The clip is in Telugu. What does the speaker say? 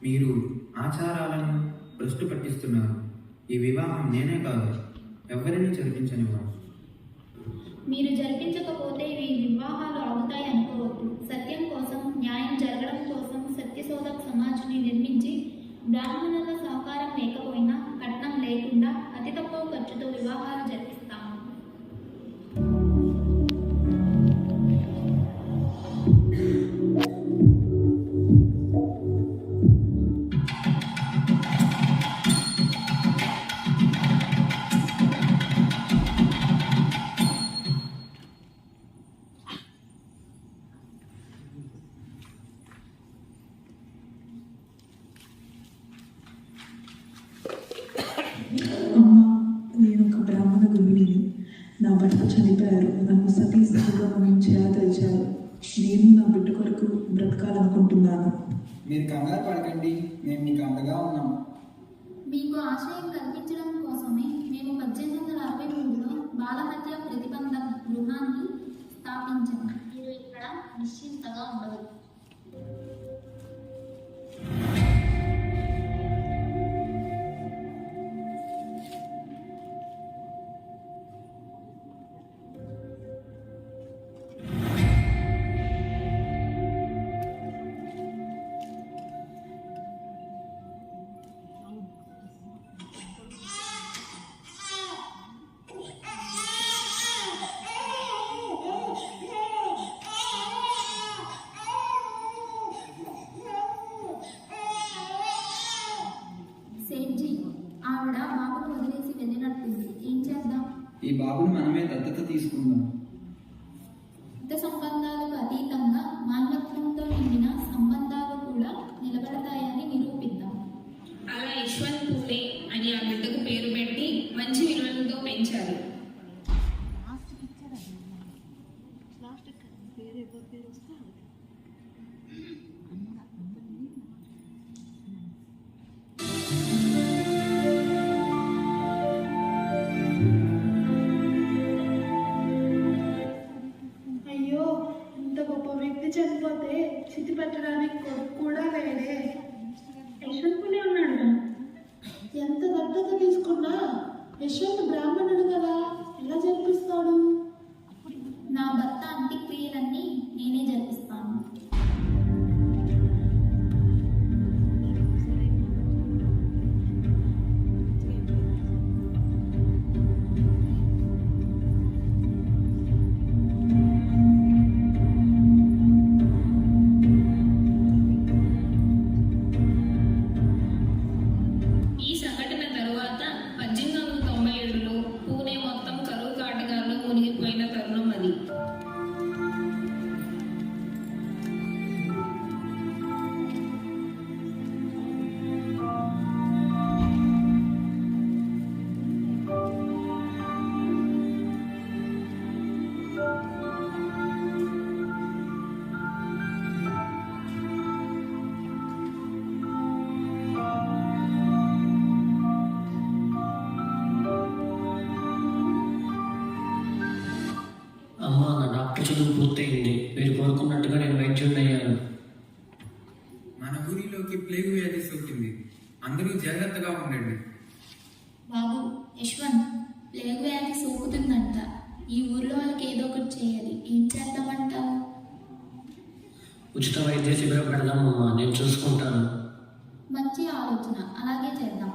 మీరు ఆచారాలను భ్రష్టు పట్టిస్తున్నారు. ఈ వివాహం నేనే కాదు, ఎవరిని జరిపించనివ్వను. మీరు జరిపించకపోతే ఈ వివాహాలు అవుతాయి అనుకోవద్దు. సత్యం కోసం, న్యాయం జరగడం కోసం సత్యశోధక్ సమాజ్ని నిర్మించి బ్రాహ్మణుల సహకారం లేకపోయినా కట్నం లేకుండా అతి తక్కువ ఖర్చుతో వివాహాలు జరిపిస్తాము. నేను ఒక బ్రాహ్మణ గృహిణిని. నా భర్త చనిపోయారు. నన్ను సతీ సహగమనం తెలిచారు. నేను నా బిడ్డ కొరకు బ్రతకాలనుకుంటున్నాను. మీరు కంగారు పడకండి, మేము మీకు అండగా ఉన్నాం. మీకు ఆశ్రయం కల్పించడం కోసమే మేము 1863లో బాలహత్య ప్రతిబంధ గృహాన్ని స్థాపించాము. మీరు ఇక్కడ నిశ్చింతగా ఉండవచ్చు. సేట్జీ, ఆవిడ బాబును వదిలేసి వెళ్ళినట్టుంది. ఏం చేద్దాం? ఈ బాబుని మనమే దత్తత తీసుకుందాం. రక్త సంబంధాలకు అతీతంగా మానవత్వంతో నిండిన సంబంధాలు కూడా నిలబడతాయని నిరూపిద్దాం. అలా యశ్వంత్ పూలే అని ఆ బిడ్డకు పేరు పెట్టి మంచి విలువలతో పెంచారు. అయ్యో, ఇంత గొప్ప వ్యక్తి చనిపోతే చితి పెట్టడానికి కొడుకు కూడా లేడే. యశ్వంత్ పులి ఉన్నాడు. ఎంత దత్తత తీసుకున్నా యశ్వంత్ బ్రాహ్మణుడు కదా, ఎలా జరిపిస్తాడు? నా భర్త అంత్యక్రియలన్నీ నేనే జరిపిస్తాను. ఈ సంఘటన తరువాత 1897లో పూణే మొత్తం కరువు కాటకాల్లో మునిగిపోయిన తరుణం అది. అమ్మా, నా డాక్టర్ చదువు పూర్తయింది. మీరు కోరుకున్నట్టుగా నేను వైద్యుడిని అయ్యాను. మన ఊరిలోకి ప్లేగు వ్యాధి సోకింది. అందరూ జాగ్రత్తగా ఉండండి. బాబు, యశ్వంత్, ప్లేగు వ్యాధి సోకుతుందంట. ఈ ఊర్లో వాళ్ళకి ఏదో ఒకటి చేయాలి. ఏం చేద్దామంటావు? ఉచిత వైద్య శిబిరం పెడదామమ్మా, నేను చూసుకుంటాను. మంచి ఆలోచన, అలాగే చేద్దాం.